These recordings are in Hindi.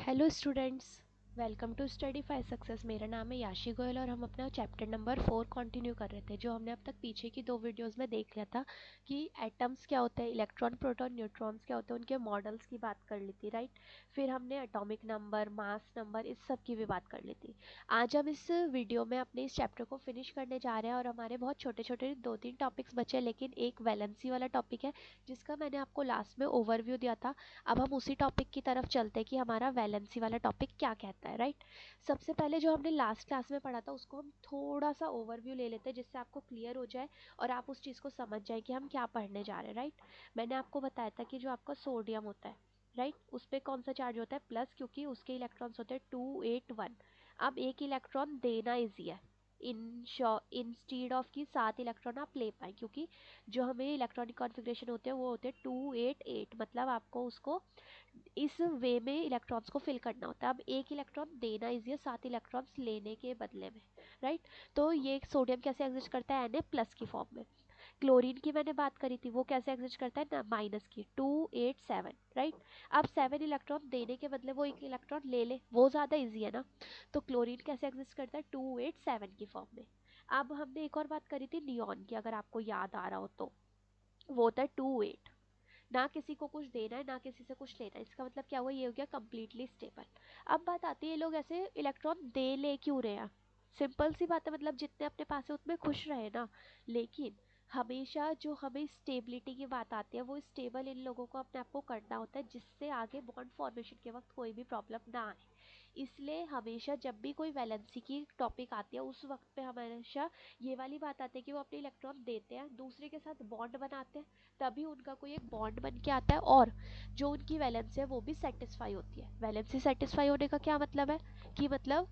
Hello students, welcome to study five success. मेरा नाम है याशी गोयल और हम अपना चैप्टर नंबर 4 कंटिन्यू कर रहे थे, जो हमने अब तक पीछे की 2 वीडियोस में देख लिया था कि एटम्स क्या होते हैं, इलेक्ट्रॉन प्रोटॉन न्यूट्रॉन्स क्या होते हैं, उनके मॉडल्स की बात कर ली थी, राइट। फिर हमने एटॉमिक नंबर, मास नंबर, इस सब की भी बात कर ली थी। आज हम इस वीडियो में अपने इस चैप्टर को फिनिश करने जा रहे हैं और हमारे बहुत छोटे छोटे 2-3 टॉपिक्स बचे, लेकिन एक वैलेंसी वाला टॉपिक है जिसका मैंने आपको लास्ट में ओवरव्यू दिया था। अब हम उसी टॉपिक की तरफ चलते हैं कि हमारा वैलेंसी वाला टॉपिक क्या कहता है, राइट। सबसे पहले जो हमने लास्ट क्लास में पढ़ा था उसको हम थोड़ा सा ओवरव्यू ले लेते हैं, जिससे आपको क्लियर हो जाए और आप उस चीज़ को समझ जाए कि हम क्या पढ़ने जा रहे हैं, राइट। मैंने आपको बताया था कि जो आपका सोडियम होता है, राइट, उस पर कौन सा चार्ज होता है, प्लस, क्योंकि उसके इलेक्ट्रॉन्स होते हैं 281। अब एक इलेक्ट्रॉन देना ईजी है इंस्टीड ऑफ की 7 इलेक्ट्रॉन आप ले पाए, क्योंकि जो हमें इलेक्ट्रॉनिक कॉन्फ़िगरेशन होते हैं वो होते हैं 288, मतलब आपको उसको इस वे में इलेक्ट्रॉन्स को फिल करना होता है। अब एक इलेक्ट्रॉन देना इजी है 7 इलेक्ट्रॉन्स लेने के बदले में, राइट। तो ये सोडियम कैसे एग्जिस्ट करता है, Na प्लस की फॉर्म में। क्लोरीन की मैंने बात करी थी, वो कैसे एग्जिस्ट करता है ना, माइनस की 287, राइट। अब 7 इलेक्ट्रॉन देने के बदले वो एक इलेक्ट्रॉन ले ले, वो ज़्यादा इजी है ना। तो क्लोरीन कैसे एग्जिस्ट करता है 287 की फॉर्म में। अब हमने एक और बात करी थी नियॉन की, अगर आपको याद आ रहा हो तो, वो होता है 28। ना किसी को कुछ देना है ना किसी से कुछ लेना है, इसका मतलब क्या हुआ, ये हो गया कम्प्लीटली स्टेबल। अब बात आती है, ये लोग ऐसे इलेक्ट्रॉन दे ले क्यों रहे हैं। सिंपल सी बात है, मतलब जितने अपने पास है उतने खुश रहे ना। लेकिन हमेशा जो हमें स्टेबिलिटी की बात आती है, वो स्टेबल इन लोगों को अपने आप को करना होता है, जिससे आगे बॉन्ड फॉर्मेशन के वक्त कोई भी प्रॉब्लम ना आए। इसलिए हमेशा जब भी कोई वैलेंसी की टॉपिक आती है, उस वक्त पे हमेशा ये वाली बात आती है कि वो अपने इलेक्ट्रॉन देते हैं, दूसरे के साथ बॉन्ड बनाते हैं, तभी उनका कोई एक बॉन्ड बन के आता है और जो उनकी वैलेंसी है वो भी सेटिस्फाई होती है। वैलेंसी सेटिस्फाई होने का क्या मतलब है कि मतलब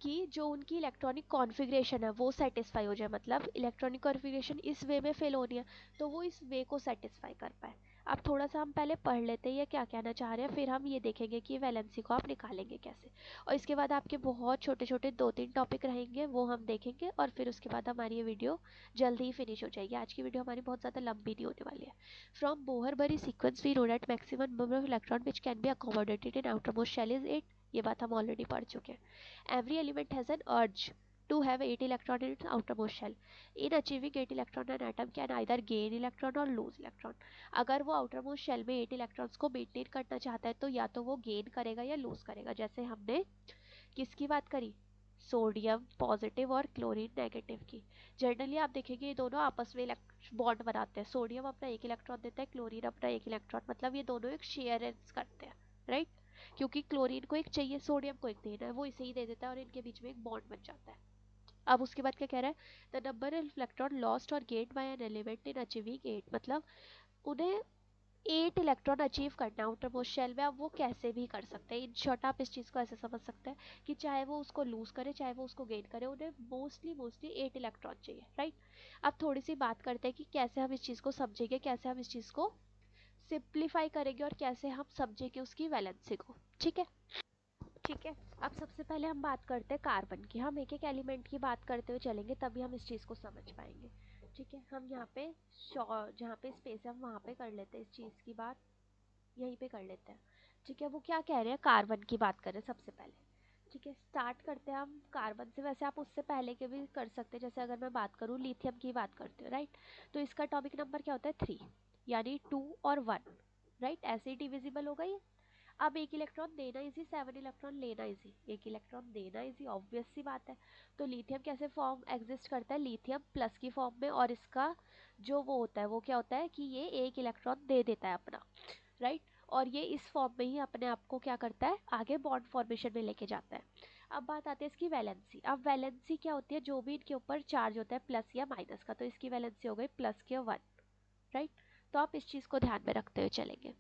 कि जो उनकी इलेक्ट्रॉनिक कॉन्फ़िगरेशन है वो सेटिस्फाई हो जाए, मतलब इलेक्ट्रॉनिक कॉन्फ़िगरेशन इस वे में फिल होनी है तो वो इस वे को सेटिस्फाई कर पाए। अब थोड़ा सा हम पहले पढ़ लेते हैं ये क्या कहना चाह रहे हैं, फिर हम ये देखेंगे कि वैलेंसी को आप निकालेंगे कैसे। और इसके बाद आपके बहुत छोटे छोटे 2-3 टॉपिक रहेंगे, वो हम देखेंगे और फिर उसके बाद हमारी ये वीडियो जल्दी ही फिनिश हो जाएगी। आज की वीडियो हमारी बहुत ज़्यादा लंबी नहीं होने वाली है। From Bohr Bury sequence we know that maximum number of electron which can be accommodated in outermost shell is 8। ये बात हम ऑलरेडी पढ़ चुके हैं। Every element has an urge to have 8 electron in its outermost shell. In achieving 8 electron, an atom can either gain electron or lose electron. अगर वो outermost shell में 8 electrons को मेंटेन करना चाहता है तो या तो वो गेन करेगा या लूज करेगा। जैसे हमने किसकी बात करी, सोडियम पॉजिटिव और क्लोरीन नेगेटिव की। जनरली आप देखेंगे ये दोनों आपस में बॉन्ड बनाते हैं, सोडियम अपना एक इलेक्ट्रॉन देता है, क्लोरीन अपना एक इलेक्ट्रॉन, मतलब ये दोनों एक शेयर करते हैं, राइट। क्योंकि क्लोरीन को एक चाहिए, सोडियम को एक देना है, वो इसे ही दे देता है और इनके बीच में एक बॉन्ड बन जाता है। अब उसके बाद क्या कह रहा है, the number of electron lost और gained by an element in achieving 8, मतलब उन्हें 8 इलेक्ट्रॉन अचीव करना है आउटर मोस्ट शेल में। अब वो कैसे भी कर सकते हैं, इन शॉर्ट आप इस चीज़ को ऐसे समझ सकते हैं कि चाहे वो उसको लूज करे चाहे वो उसको गेन करे, उन्हें मोस्टली 8 इलेक्ट्रॉन चाहिए, राइट। अब थोड़ी सी बात करते हैं कि कैसे हम इस चीज़ को समझेंगे, कैसे हम इस चीज़ को सिंप्लीफाई करेंगे और कैसे हम समझेंगे उसकी वैलेंसी को, ठीक है। ठीक है, अब सबसे पहले हम बात करते हैं कार्बन की। हम एक एक एलिमेंट की बात करते हुए चलेंगे, तभी हम इस चीज़ को समझ पाएंगे। ठीक है, हम यहाँ पे जहाँ पे स्पेस है हम वहाँ पे कर लेते हैं इस चीज़ की बात, यहीं पे कर लेते हैं। ठीक है, वो क्या कह रहे हैं, कार्बन की बात करें सबसे पहले। ठीक है, स्टार्ट करते हैं हम कार्बन से। वैसे आप उससे पहले के भी कर सकते हैं, जैसे अगर मैं बात करूँ लिथियम की बात करते हो, राइट। तो इसका टॉपिक नंबर क्या होता है 3, यानी 2 और 1, राइट। ऐसे ही डिविजिबल हो गई। अब एक इलेक्ट्रॉन देना इजी, 7 इलेक्ट्रॉन लेना इजी। एक इलेक्ट्रॉन देना इजी, ऑब्वियस सी बात है। तो लिथियम कैसे फॉर्म एग्जिस्ट करता है, लिथियम प्लस की फॉर्म में, और इसका जो वो होता है वो क्या होता है कि ये एक इलेक्ट्रॉन दे देता है अपना, राइट। और ये इस फॉर्म में ही अपने आप को क्या करता है, आगे बॉन्ड फॉर्मेशन में लेके जाता है। अब बात आती है इसकी वैलेंसी। अब वैलेंसी क्या होती है, जो भी इनके ऊपर चार्ज होता है प्लस या माइनस का, तो इसकी वैलेंसी हो गई प्लस के 1, राइट। तो आप इस चीज़ को ध्यान में रखते हुए चलेंगे।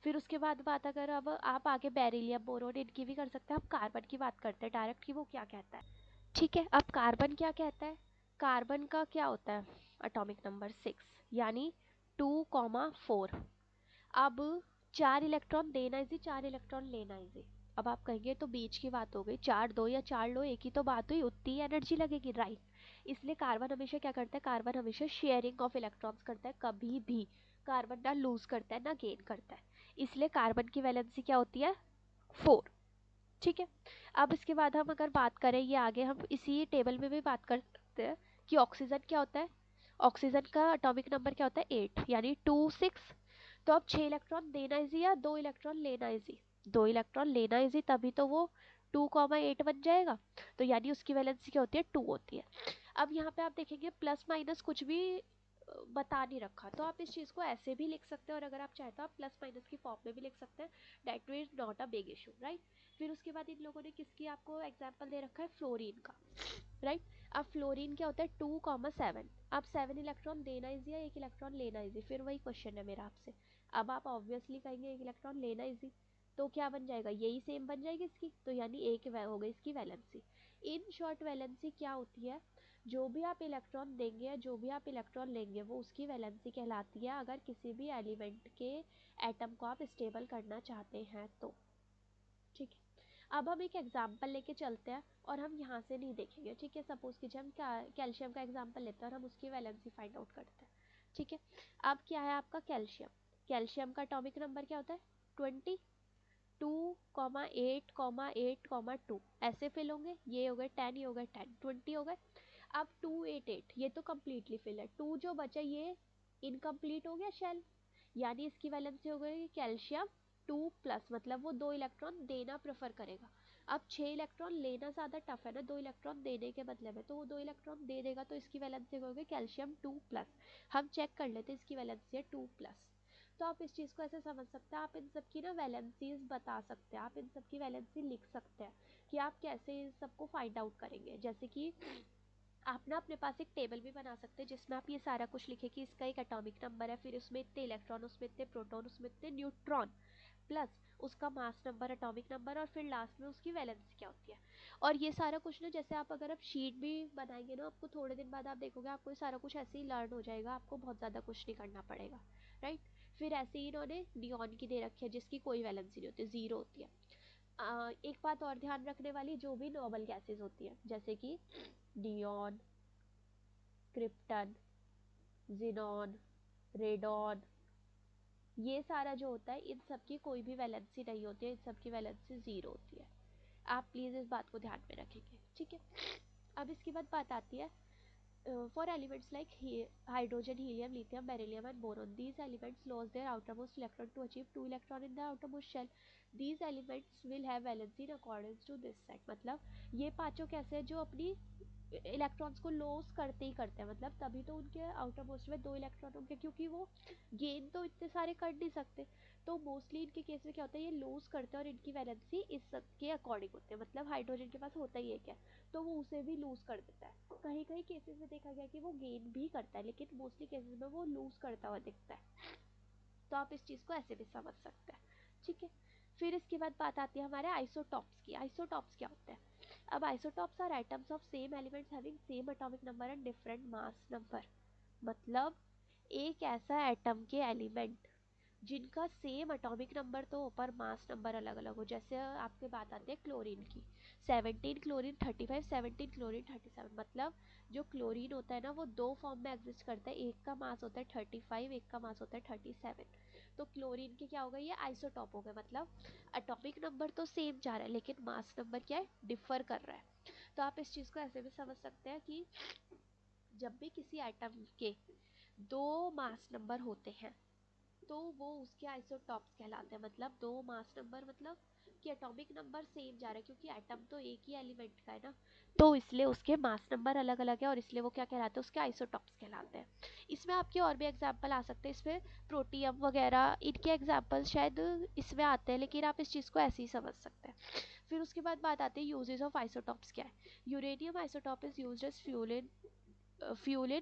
फिर उसके बाद बात अगर अब आप आगे बेरिलियम बोरोन इनकी भी कर सकते हैं। अब कार्बन की बात करते हैं डायरेक्ट कि वो क्या कहता है। ठीक है, अब कार्बन क्या कहता है, कार्बन का क्या होता है एटॉमिक नंबर 6, यानी 2,4। अब 4 इलेक्ट्रॉन देना इजी, 4 इलेक्ट्रॉन लेना इजी। अब आप कहेंगे तो बीच की बात हो गई, 4 दो या 4 लो, एक ही तो बात हुई, उतनी ही एनर्जी लगेगी, राइट। इसलिए कार्बन हमेशा क्या करता है, कार्बन हमेशा शेयरिंग ऑफ इलेक्ट्रॉन्स करता है, कभी भी कार्बन ना लूज करता है ना गेन करता है। इसलिए कार्बन की वैलेंसी क्या होती है 4। ठीक है। अब इसके बाद हम अगर बात करें, ये आगे हम इसी टेबल में भी बात कर सकते हैं कि ऑक्सीजन क्या होता है। ऑक्सीजन का एटॉमिक नंबर क्या होता है 8, यानी 2 6। तो अब 6 इलेक्ट्रॉन देना इजी या 2 इलेक्ट्रॉन लेना इजी? 2 इलेक्ट्रॉन लेना इजी, तभी तो वो 2,8 बन जाएगा। तो यानी उसकी वैलेंसी क्या होती है 2 होती है। अब यहाँ पे आप देखेंगे प्लस माइनस कुछ भी बता नहीं रखा, तो आप इस चीज़ को ऐसे भी लिख सकते हैं और अगर आप चाहें तो आप प्लस माइनस की फॉर्म में भी लिख सकते हैं। That is not a big issue, right. फिर उसके बाद इन लोगों ने किसकी आपको एग्जाम्पल दे रखा है, फ्लोरीन का, राइट। अब फ्लोरीन क्या होता है 2,7। अब 7 इलेक्ट्रॉन देना इजी या 1 इलेक्ट्रॉन लेना इजी? फिर वही क्वेश्चन है मेरा आपसे। अब आप ऑब्वियसली कहेंगे 1 इलेक्ट्रॉन लेना इजी, तो क्या बन जाएगा, यही सेम बन जाएगी इसकी, तो यानी एक हो गई इसकी वैलेंसी। इन शॉर्ट वैलेंसी क्या होती है, जो भी आप इलेक्ट्रॉन देंगे या जो भी आप इलेक्ट्रॉन लेंगे वो उसकी वैलेंसी कहलाती है, अगर किसी भी एलिमेंट के एटम को आप स्टेबल करना चाहते हैं तो। ठीक है। अब हम एक एग्जाम्पल लेके चलते हैं और हम यहाँ से नहीं देखेंगे, ठीक है। सपोज कीजिए हम कैल्शियम का एग्जाम्पल लेते हैं और हम उसकी वैलेंसी फाइंड आउट करते हैं, ठीक है। अब क्या है आपका कैल्शियम, कैल्शियम का एटॉमिक नंबर क्या होता है 20। 2,8,8,2 ऐसे फिल होंगे, ये हो गए 10, ये हो गए 10, 20 हो गए। अब 288 ये तो कम्प्लीटली फिल है, 2 जो बचा ये इनकम्प्लीट हो गया शेल, यानी इसकी वैलेंसी हो गई कैल्शियम 2+, मतलब वो 2 इलेक्ट्रॉन देना प्रेफर करेगा। अब 6 इलेक्ट्रॉन लेना ज़्यादा टफ है ना 2 इलेक्ट्रॉन देने के बदले में, तो वो 2 इलेक्ट्रॉन दे देगा, तो इसकी वैलेंसी हो गई कैल्शियम 2+। हम चेक कर लेते हैं, इसकी वैलेंसी है 2+। तो आप इस चीज़ को ऐसे समझ सकते हैं, आप इन सब की ना वैलेंसीज बता सकते हैं, आप इन सब की वैलेंसी लिख सकते हैं कि आप कैसे इन सबको फाइंड आउट करेंगे। जैसे कि आप ना अपने पास एक टेबल भी बना सकते हैं जिसमें आप ये सारा कुछ लिखे कि इसका एक एटॉमिक नंबर है, फिर उसमें इतने इलेक्ट्रॉन, उसमें इतने प्रोटॉन, उसमें इतने न्यूट्रॉन, प्लस उसका मास नंबर, एटॉमिक नंबर, और फिर लास्ट में उसकी वैलेंसी क्या होती है। और ये सारा कुछ ना, जैसे आप अगर आप शीट भी बनाएंगे ना, आपको थोड़े दिन बाद आप देखोगे आपको ये सारा कुछ ऐसे ही लर्न हो जाएगा, आपको बहुत ज़्यादा कुछ नहीं करना पड़ेगा, राइट। फिर ऐसे ही इन्होंने नियॉन की दे रखी है जिसकी कोई वैलेंसी नहीं होती, ज़ीरो होती है। एक बात और ध्यान रखने वाली, जो भी नॉर्मल गैसेज होती है जैसे कि नियॉन, क्रिप्टन, जिनॉन, रेडॉन, ये सारा जो होता है इन सब की कोई भी वैलेंसी नहीं होती है, इन सब की वैलेंसी ज़ीरो होती है। आप प्लीज़ इस बात को ध्यान में रखेंगे, ठीक है। अब इसके बाद बात आती है for elements like hydrogen, helium, lithium, beryllium and boron. These elements lose their outermost electron to achieve 2 electron in the outermost shell. These elements will have valence in accordance to this set. मतलब ये पांचों कैसे हैं, जो अपनी इलेक्ट्रॉन्स को लॉस करते ही करते हैं, मतलब तभी तो उनके आउटर मोस्ट में 2 इलेक्ट्रॉन होंगे, क्योंकि वो गेन तो इतने सारे कर नहीं सकते। तो मोस्टली इनके केस में क्या होता है, ये लॉस करते हैं और इनकी वैलेंसी इस सब के अकॉर्डिंग होते हैं। मतलब हाइड्रोजन के पास होता ही है क्या, तो वो उसे भी लूज कर देता है। कहीं कहीं केसेस में देखा गया कि वो गेन भी करता है, लेकिन मोस्टली केसेस में वो लूज करता हुआ दिखता है। तो आप इस चीज़ को ऐसे भी समझ सकते हैं, ठीक है। फिर इसके बाद बात आती है हमारे आइसोटॉप्स की। आइसोटॉप्स क्या होते हैं? अब isotopes are atoms of same elements having same atomic number and different mass number. मतलब एक ऐसा एटम के एलिमेंट जिनका सेम एटॉमिक नंबर तो हो पर मास नंबर अलग अलग हो। जैसे आपके बात आती है क्लोरीन की, 17 क्लोरीन 35, 17 क्लोरीन 37। मतलब जो क्लोरीन होता है ना वो दो फॉर्म में एग्जिस्ट करता है, एक का मास होता है 35, एक का मास होता है 37। तो क्लोरीन के क्या हो गए, ये आइसोटॉप हो गए, मतलब एटॉमिक नंबर तो सेम जा रहा है लेकिन मास नंबर क्या है, डिफर कर रहा है। तो आप इस चीज़ को ऐसे भी समझ सकते हैं कि जब भी किसी एटम के दो मास नंबर होते हैं तो वो उसके आइसोटॉप्स कहलाते हैं। मतलब दो मास नंबर, मतलब कि एटॉमिक नंबर सेम जा रहा है, क्योंकि एटम तो एक ही एलिमेंट का है ना, तो इसलिए उसके मास नंबर अलग अलग है और इसलिए वो क्या कहलाते हैं, उसके आइसोटॉप्स कहलाते हैं। इसमें आपके और भी एग्जाम्पल आ सकते हैं, इसमें प्रोटियम वगैरह इनके एग्जाम्पल शायद इसमें आते हैं, लेकिन आप इस चीज़ को ऐसे ही समझ सकते हैं। फिर उसके बाद बात आती है यूजेस ऑफ आइसोटॉप्स क्या है। Uranium isotope is used as fuel in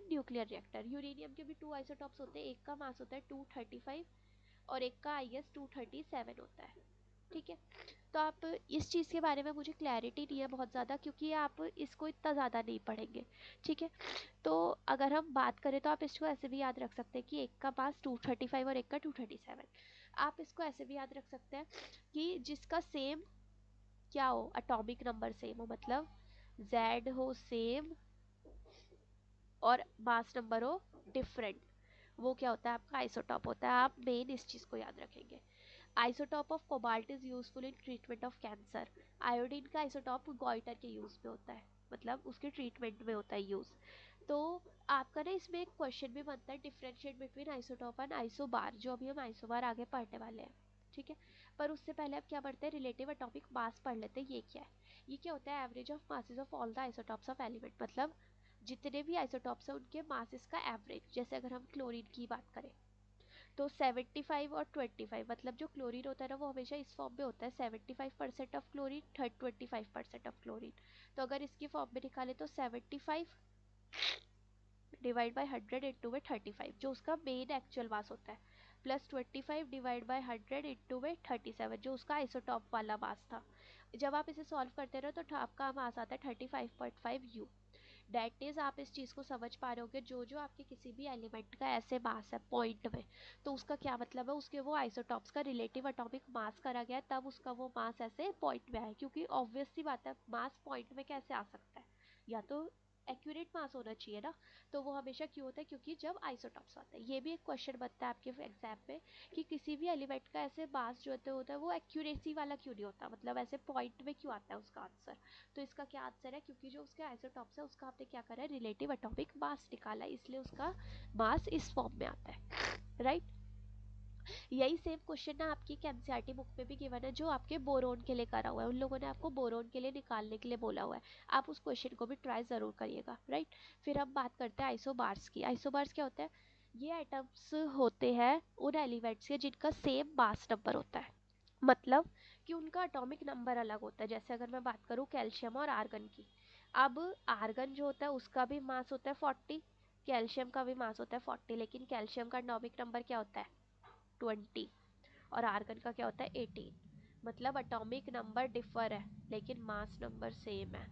nuclear reactor. Uranium के भी 2 आइसोटॉप्स होते हैं, एक का मास होता है 235 और एक का आई गेस 237 होता है, ठीक है। तो आप इस चीज़ के बारे में, मुझे क्लैरिटी नहीं है बहुत ज़्यादा क्योंकि आप इसको इतना ज़्यादा नहीं पढ़ेंगे, ठीक है। तो अगर हम बात करें तो आप इसको ऐसे भी याद रख सकते हैं कि एक का मास 235 और एक का 237। आप इसको ऐसे भी याद रख सकते हैं कि जिसका सेम क्या हो, एटॉमिक नंबर सेम हो, मतलब Z हो सेम और मास नंबर हो डिफरेंट, वो क्या होता है आपका आइसोटॉप होता है। आप मेन इस चीज़ को याद रखेंगे। Isotope of cobalt is useful in treatment of cancer. Iodine का आइसोटॉप गॉइटर के यूज में होता है, मतलब उसके ट्रीटमेंट में होता है यूज। तो आपका ना इसमें एक क्वेश्चन भी बनता है, differentiate between isotope and isobar, जो अभी हम आइसोबार आगे पढ़ने वाले हैं, ठीक है। पर उससे पहले आप क्या पढ़ते हैं, रिलेटिव एटॉमिक मास पढ़ लेते हैं। ये क्या है? ये क्या होता है? Average of masses of all the isotopes of element, मतलब जितने भी आइसोटॉप्स हैं उनके मासेस का एवरेज। जैसे अगर हम क्लोरीन की बात करें तो 75 और 25, मतलब जो क्लोरीन होता है ना वो हमेशा इस फॉर्म में होता है, 75% ऑफ क्लोरीन, 25% ऑफ क्लोरीन। तो अगर इसकी फॉर्म में निकाले तो 75 डिवाइड बाई 100 इंटू में 35, जो उसका मेन एक्चुअल मास होता है, प्लस 25 डिवाइड बाई 100 इंटू में 37, जो उसका आइसोटॉप वाला मास था। जब आप इसे सॉल्व करते रहो तो आपका मास आता है 35.5 यू। डेट इज, आप इस चीज़ को समझ पा रहे होगे, जो जो आपके किसी भी एलिमेंट का ऐसे मास है पॉइंट में, तो उसका क्या मतलब है, उसके वो आइसोटॉप्स का रिलेटिव एटॉमिक मास करा गया है, तब उसका वो मास ऐसे पॉइंट में आया। क्योंकि ऑब्वियस सी बात है, मास पॉइंट में कैसे आ सकता है, या तो एक्यूरेट मास होना चाहिए ना। तो वो हमेशा क्यों होता है, क्योंकि जब आइसोटॉप्स आते हैं। ये भी एक क्वेश्चन बनता है आपके एग्जाम में कि किसी भी एलिमेंट का ऐसे मास जो होता है वो एक्यूरेसी वाला क्यों नहीं होता, मतलब ऐसे पॉइंट में क्यों आता है उसका आंसर। तो इसका क्या आंसर है, क्योंकि जो उसके आइसोटॉप्स है उसका आपने क्या करा है, रिलेटिव एटॉमिक मास निकाला है, इसलिए उसका मास इस फॉर्म में आता है, राइट। यही सेम क्वेश्चन ना आपकी एनसीईआरटी बुक में भी गिवन है, जो आपके बोरोन के लिए करा हुआ है। उन लोगों ने आपको बोरोन के लिए निकालने के लिए बोला हुआ है, आप उस क्वेश्चन को भी ट्राई जरूर करिएगा, राइट। फिर हम बात करते हैं आइसोबार्स की। आइसोबार्स क्या होता है? ये एटम्स होते हैं उन एलिमेंट्स के जिनका सेम मास नंबर होता है, मतलब कि उनका एटॉमिक नंबर अलग होता है। जैसे अगर मैं बात करूँ कैल्शियम और आर्गन की, अब आर्गन जो होता है उसका भी मास होता है 40, कैल्शियम का भी मास होता है 40, लेकिन कैल्शियम का एटॉमिक नंबर क्या होता है 20, और आर्गन का क्या होता है 18। मतलब एटॉमिक नंबर डिफर है लेकिन मास नंबर सेम है।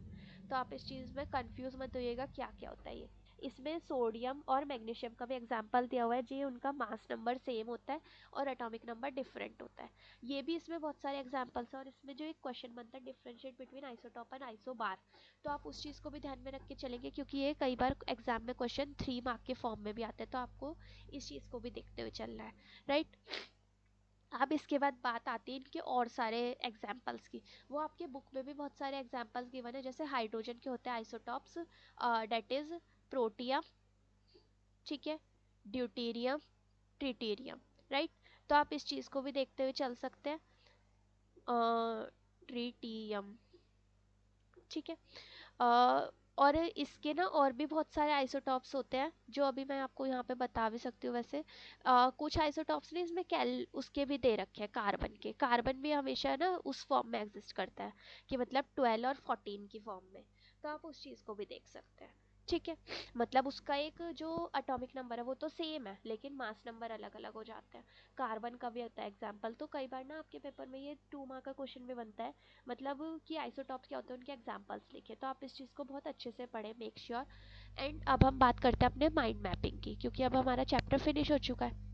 तो आप इस चीज़ में कंफ्यूज मत होइएगा क्या क्या होता है ये। इसमें सोडियम और मैग्नीशियम का भी एग्जांपल दिया हुआ है, जी उनका मास नंबर सेम होता है और एटॉमिक नंबर डिफरेंट होता है। ये भी इसमें बहुत सारे एग्जांपल्स हैं। और इसमें जो एक क्वेश्चन बनता है, differentiate between isotope and isobar, तो आप उस चीज़ को भी ध्यान में रख के चलेंगे, क्योंकि ये कई बार एग्जाम में क्वेश्चन 3 मार्क के फॉर्म में भी आते हैं, तो आपको इस चीज़ को भी देखते हुए चलना है, राइट। अब इसके बाद बात आती है इनके और सारे एग्जाम्पल्स की। वो आपके बुक में भी बहुत सारे एग्जाम्पल्स गिवन है। जैसे हाइड्रोजन के होते हैं आइसोटॉप्स, डेट इज प्रोटियम, ठीक है, ड्यूटेरियम, ट्रिटेरियम, राइट। तो आप इस चीज़ को भी देखते हुए चल सकते हैं, ट्रिटियम, ठीक है। और इसके ना और भी बहुत सारे आइसोटॉप्स होते हैं, जो अभी मैं आपको यहाँ पे बता भी सकती हूँ। वैसे कुछ आइसोटॉप्स ने इसमें कैल उसके भी दे रखे हैं, कार्बन के। कार्बन भी हमेशा ना उस फॉर्म में एग्जिस्ट करता है, कि मतलब 12 और 14 की फॉर्म में। तो आप उस चीज़ को भी देख सकते हैं, ठीक है। मतलब उसका एक जो एटॉमिक नंबर है वो तो सेम है, लेकिन मास नंबर अलग अलग हो जाते हैं। कार्बन का भी होता है एग्जाम्पल। तो कई बार ना आपके पेपर में ये 2 मार्क का क्वेश्चन भी बनता है, मतलब कि आइसोटॉप्स क्या होते हैं उनके एग्जांपल्स लिखे। तो आप इस चीज़ को बहुत अच्छे से पढ़ें, मेक श्योर। एंड अब हम बात करते हैं अपने माइंड मैपिंग की, क्योंकि अब हमारा चैप्टर फिनिश हो चुका है।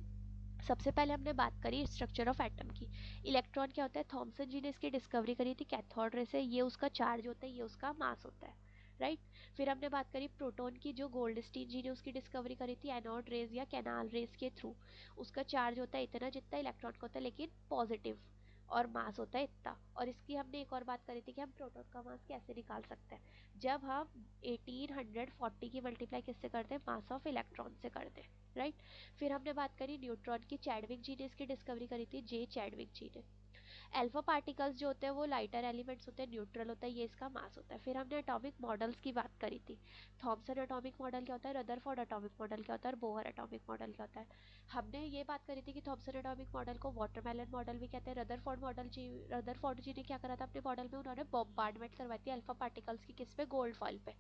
सबसे पहले हमने बात करी स्ट्रक्चर ऑफ एटम की। इलेक्ट्रॉन क्या होता है, थॉमसन जी ने इसकी डिस्कवरी करी थी कैथोड रे से। ये उसका चार्ज होता है, ये उसका मास होता है, राइट। फिर हमने बात करी प्रोटॉन की, जो गोल्डस्टीन जी ने उसकी डिस्कवरी करी थी एनोड रेज या कैनाल रेज के थ्रू। उसका चार्ज होता है इतना जितना इलेक्ट्रॉन का होता है, लेकिन पॉजिटिव, और मास होता है इतना। और इसकी हमने एक और बात करी थी कि हम प्रोटॉन का मास कैसे निकाल सकते हैं, जब हम 1840 की मल्टीप्लाई किससे करते हैं, मास ऑफ इलेक्ट्रॉन से करते हैं, राइट। फिर हमने बात करी न्यूट्रॉन की, चैडविक जी ने इसकी डिस्कवरी करी थी, जे चैडविक जी ने। अल्फा पार्टिकल्स जो होते हैं वो लाइटर एलिमेंट्स होते हैं, न्यूट्रल होता है, ये इसका मास होता है। फिर हमने एटॉमिक मॉडल्स की बात करी थी, थॉमसन एटॉमिक मॉडल क्या होता है, रदरफोर्ड एटॉमिक मॉडल क्या होता है, और बोहर एटॉमिक मॉडल क्या होता है। हमने ये बात करी थी कि थॉमसन एटॉमिक मॉडल को वाटरमेलन मॉडल भी कहते हैं। रदरफोर्ड जी ने क्या करा था अपने मॉडल में, उन्होंने बॉम्बार्डमेंट करवाई थी अल्फा पार्टिकल्स की, किस पे, गोल्ड फॉइल पे,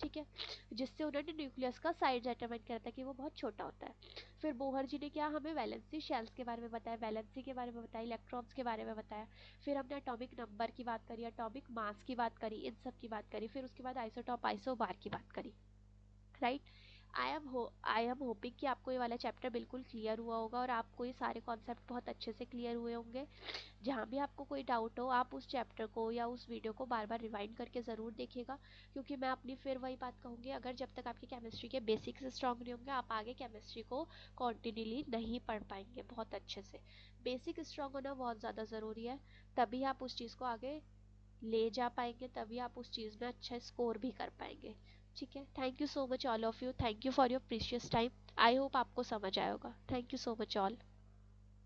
ठीक है, जिससे उन्होंने न्यूक्लियस का साइज डिटरमाइन किया था कि वो बहुत छोटा होता है। फिर बोहर जी ने क्या हमें वैलेंसी शेल्स के बारे में बताया, वैलेंसी के बारे में बताया, इलेक्ट्रॉन्स के बारे में बताया। फिर हमने एटॉमिक नंबर की बात करी, एटॉमिक मास की बात करी, इन सब की बात करी। फिर उसके बाद आइसोटॉप आइसोबार की बात करी, राइट। आई एम होपिंग कि आपको ये वाला चैप्टर बिल्कुल क्लियर हुआ होगा और आपको ये सारे कॉन्सेप्ट बहुत अच्छे से क्लियर हुए होंगे। जहाँ भी आपको कोई डाउट हो आप उस चैप्टर को या उस वीडियो को बार बार रिवाइंड करके ज़रूर देखिएगा, क्योंकि मैं अपनी फिर वही बात कहूँगी, अगर जब तक आपकी केमिस्ट्री के बेसिक्स स्ट्रॉन्ग नहीं होंगे आप आगे केमिस्ट्री को कॉन्टिन्यूली नहीं पढ़ पाएंगे बहुत अच्छे से। बेसिक स्ट्रॉन्ग होना बहुत ज़्यादा ज़रूरी है, तभी आप उस चीज़ को आगे ले जा पाएंगे, तभी आप उस चीज़ में अच्छा स्कोर भी कर पाएंगे। ठीक है, thank you so much all of you, thank you for your precious time. I hope आपको समझ आया होगा। Thank you so much all.